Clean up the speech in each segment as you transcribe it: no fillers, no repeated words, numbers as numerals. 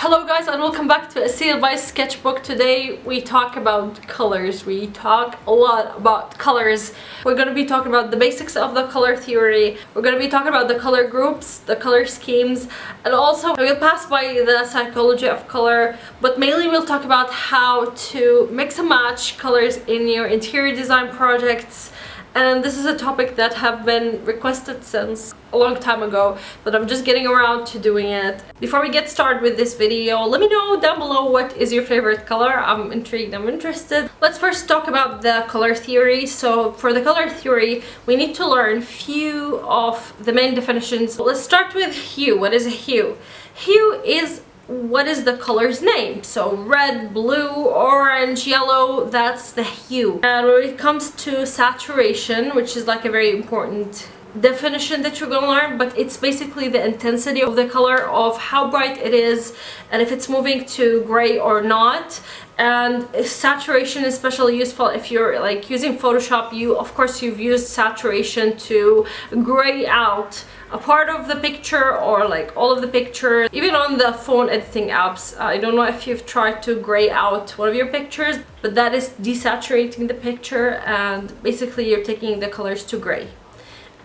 Hello guys and welcome back to Aseel by Sketchbook. Today we talk about colors. We talk a lot about colors. We're going to be talking about the basics of the color theory. We're going to be talking about the color groups, the color schemes, and also we'll pass by the psychology of color, but mainly we'll talk about how to mix and match colors in your interior design projects. And this is a topic that have been requested since a long time ago, but I'm just getting around to doing it. Before we get started with this video, let me know down below what is your favorite color. I'm intrigued, I'm interested. Let's first talk about the color theory. So for the color theory, we need to learn few of the main definitions. Let's start with hue. What is a hue? Hue is what is the color's name. So red, blue, orange, yellow, that's the hue. And when it comes to saturation, which is like a very important definition that you're going to learn, but it's basically the intensity of the color, of how bright it is and if it's moving to gray or not. And saturation is especially useful if you're like using Photoshop. Of course you've used saturation to gray out a part of the picture or like all of the picture. Even on the phone editing apps, I don't know if you've tried to gray out one of your pictures, but that is desaturating the picture and basically you're taking the colors to gray.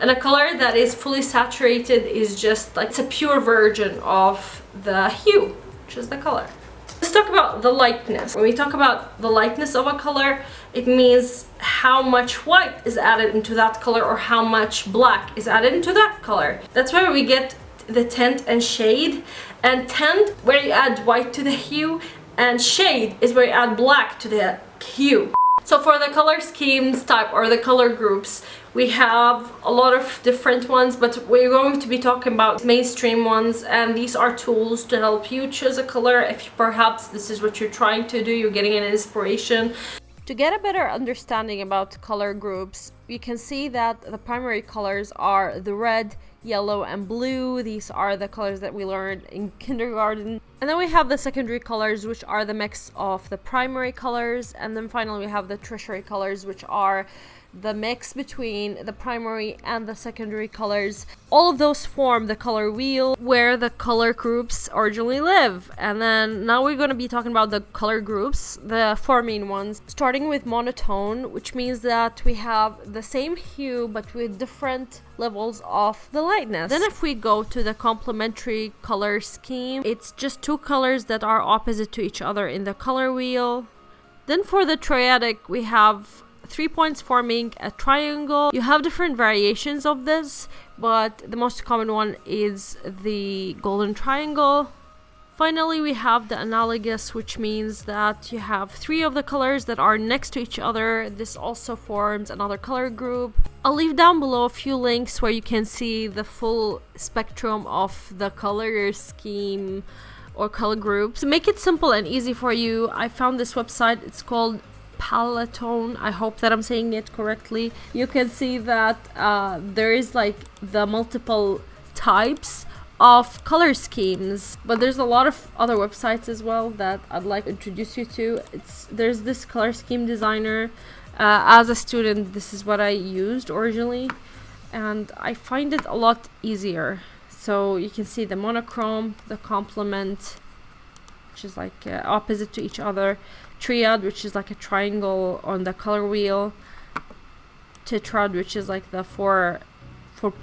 And a color that is fully saturated is just like, it's a pure version of the hue, which is the color. Let's talk about the lightness. When we talk about the lightness of a color, it means how much white is added into that color or how much black is added into that color. That's where we get the tint and shade. And tint, where you add white to the hue, and shade is where you add black to the hue. So for the color schemes type or the color groups, we have a lot of different ones, but we're going to be talking about mainstream ones, and these are tools to help you choose a color if perhaps this is what you're trying to do, you're getting an inspiration. To get a better understanding about color groups, you can see that the primary colors are the red, yellow, and blue. These are the colors that we learned in kindergarten. And then we have the secondary colors, which are the mix of the primary colors. And then finally we have the tertiary colors, which are the mix between the primary and the secondary colors. All of those form the color wheel where the color groups originally live. And then now we're going to be talking about the color groups, the four main ones, starting with monotone, which means that we have the same hue but with different levels of the lightness. Then if we go to the complementary color scheme, it's just two colors that are opposite to each other in the color wheel. Then for the triadic, we have 3 points forming a triangle. You have different variations of this, but the most common one is the golden triangle. Finally, we have the analogous, which means that you have three of the colors that are next to each other. This also forms another color group. I'll leave down below a few links where you can see the full spectrum of the color scheme or color groups. To make it simple and easy for you, I found this website. It's called Palatone. I hope that I'm saying it correctly. You can see that there is like the multiple types of color schemes, but there's a lot of other websites as well that I'd like to introduce you to. There's this color scheme designer. As a student, this is what I used originally, and I find it a lot easier. So you can see the monochrome, the complement, which is like opposite to each other, triad, which is like a triangle on the color wheel, tetrad, which is like the four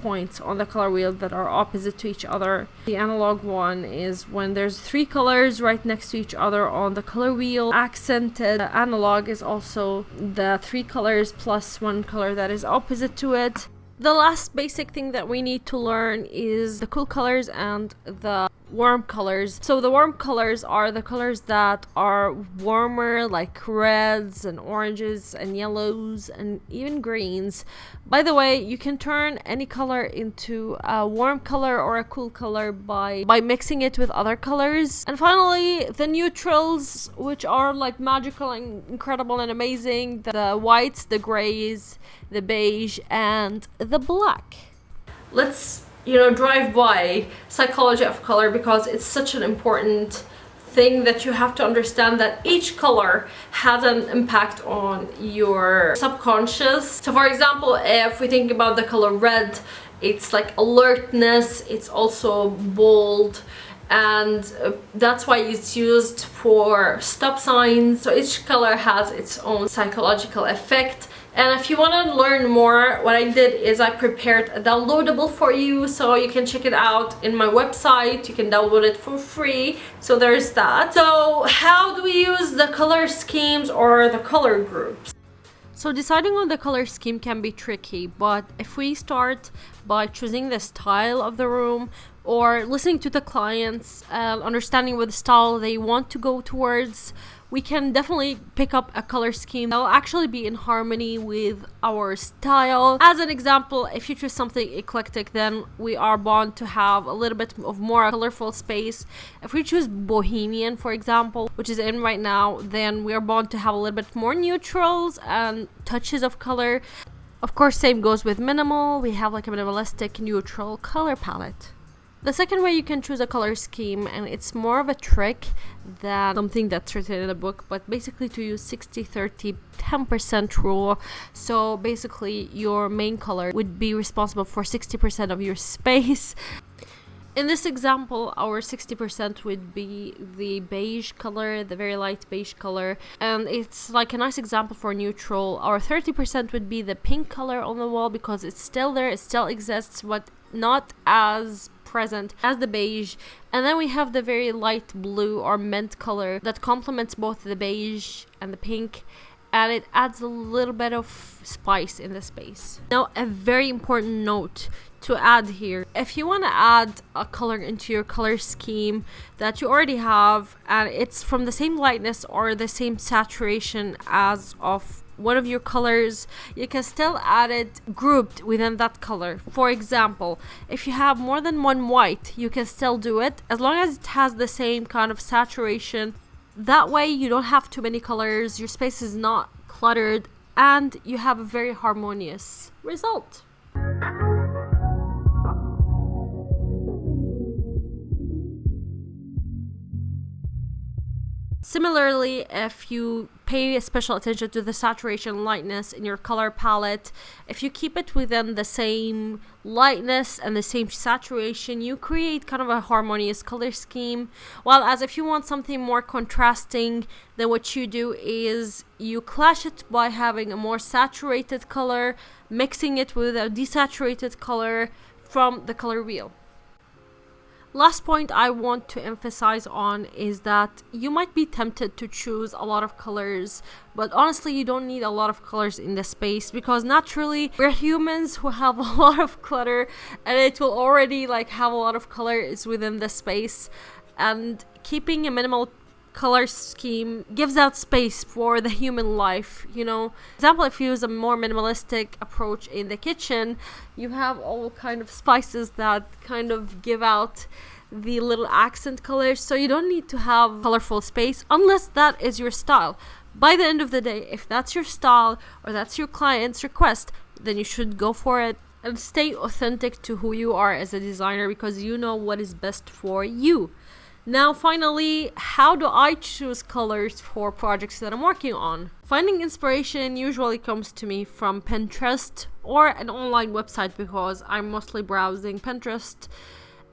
points on the color wheel that are opposite to each other. The analog one is when there's three colors right next to each other on the color wheel. Accented analog is also the three colors plus one color that is opposite to it. The last basic thing that we need to learn is the cool colors and the warm colors. So the warm colors are the colors that are warmer, like reds and oranges and yellows and even greens. By the way, you can turn any color into a warm color or a cool color by mixing it with other colors. And finally, the neutrals, which are like magical and incredible and amazing. The whites, the grays, the beige, and the black. Let's drive by psychology of color, because it's such an important thing that you have to understand that each color has an impact on your subconscious. So for example, if we think about the color red, it's like alertness, it's also bold, and that's why it's used for stop signs. So each color has its own psychological effect. And if you want to learn more, what I did is I prepared a downloadable for you, so you can check it out in my website. You can download it for free, so there's that. So how do we use the color schemes or the color groups? So deciding on the color scheme can be tricky, but if we start by choosing the style of the room or listening to the clients, understanding what style they want to go towards, we can definitely pick up a color scheme that will actually be in harmony with our style. As an example, if you choose something eclectic, then we are bound to have a little bit of more colorful space. If we choose bohemian, for example, which is in right now, then we are bound to have a little bit more neutrals and touches of color. Of course, same goes with minimal. We have like a minimalistic neutral color palette. The second way you can choose a color scheme, and it's more of a trick than something that's written in a book, but basically to use 60-30-10% rule. So basically your main color would be responsible for 60% of your space. In this example, our 60% would be the beige color, the very light beige color, and it's like a nice example for neutral. Our 30% would be the pink color on the wall because it's still there, it still exists, but not as present as the beige. And then we have the very light blue or mint color that complements both the beige and the pink, and it adds a little bit of spice in the space. Now, a very important note to add here: if you want to add a color into your color scheme that you already have, and it's from the same lightness or the same saturation as of one of your colors, you can still add it grouped within that color. For example, if you have more than one white, you can still do it as long as it has the same kind of saturation. That way you don't have too many colors, your space is not cluttered, and you have a very harmonious result. Similarly, if you pay special attention to the saturation lightness in your color palette, if you keep it within the same lightness and the same saturation, you create kind of a harmonious color scheme. While as if you want something more contrasting, then what you do is you clash it by having a more saturated color, mixing it with a desaturated color from the color wheel. Last point I want to emphasize on is that you might be tempted to choose a lot of colors, but honestly you don't need a lot of colors in the space, because naturally we're humans who have a lot of clutter, and it will already have a lot of colors within the space, and keeping a minimal color scheme gives out space for the human life, you know. Example, if you use a more minimalistic approach in the kitchen, you have all kind of spices that kind of give out the little accent colors, so you don't need to have colorful space unless that is your style. By the end of the day, if that's your style or that's your client's request, then you should go for it and stay authentic to who you are as a designer, because you know what is best for you. Now finally, how do I choose colors for projects that I'm working on? Finding inspiration usually comes to me from Pinterest or an online website, because I'm mostly browsing Pinterest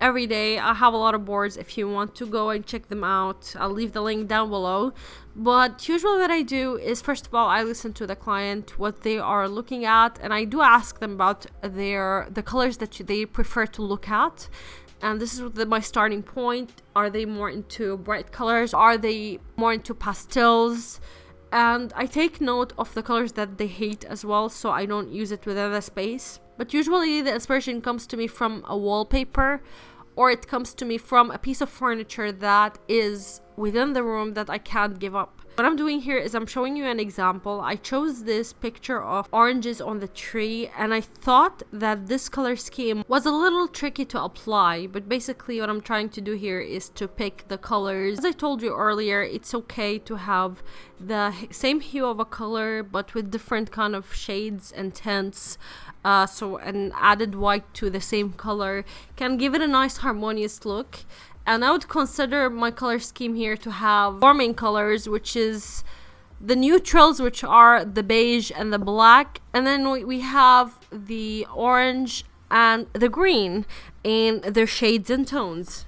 every day. I have a lot of boards. If you want to go and check them out, I'll leave the link down below. But usually what I do is, first of all, I listen to the client, what they are looking at, and I do ask them about the colors that they prefer to look at. And this is my starting point. Are they more into bright colors? Are they more into pastels? And I take note of the colors that they hate as well, so I don't use it within the space. But usually the inspiration comes to me from a wallpaper, or it comes to me from a piece of furniture that is within the room that I can't give up. What I'm doing here is I'm showing you an example. I chose this picture of oranges on the tree, and I thought that this color scheme was a little tricky to apply, but basically what I'm trying to do here is to pick the colors. As I told you earlier, it's okay to have the same hue of a color but with different kind of shades and tints. So an added white to the same color can give it a nice harmonious look. And I would consider my color scheme here to have four main colors, which is the neutrals, which are the beige and the black. And then we have the orange and the green in their shades and tones.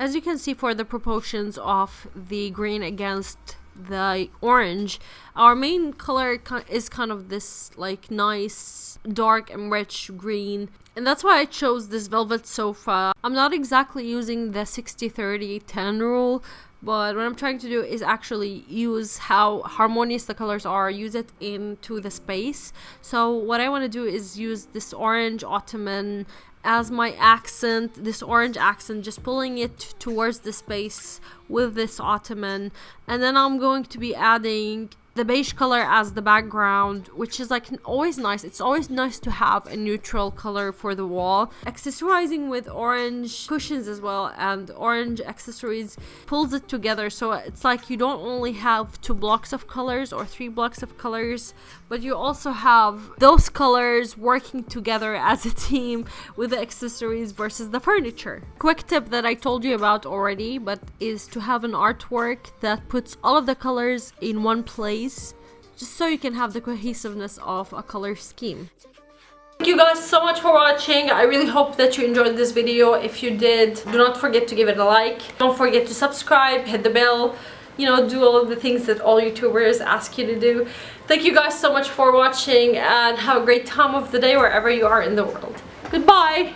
As you can see, for the proportions of the green against the orange, our main color is kind of this like nice dark and rich green, and that's why I chose this velvet sofa. I'm not exactly using the 60-30-10 rule, but what I'm trying to do is actually use how harmonious the colors are, use it into the space. So what I want to do is use this orange ottoman as my accent, this orange accent, just pulling it towards the space with this ottoman. And then I'm going to be adding the beige color as the background, which is like always nice. It's always nice to have a neutral color for the wall. Accessorizing with orange cushions as well, and orange accessories pulls it together, so it's like you don't only have 2 blocks of colors or 3 blocks of colors, but you also have those colors working together as a team with the accessories versus the furniture. Quick tip that I told you about already, but is to have an artwork that puts all of the colors in one place, just so you can have the cohesiveness of a color scheme. Thank you guys so much for watching. I really hope that you enjoyed this video. If you did, do not forget to give it a like. Don't forget to subscribe, hit the bell, you know, do all of the things that all YouTubers ask you to do. Thank you guys so much for watching, and have a great time of the day wherever you are in the world. Goodbye!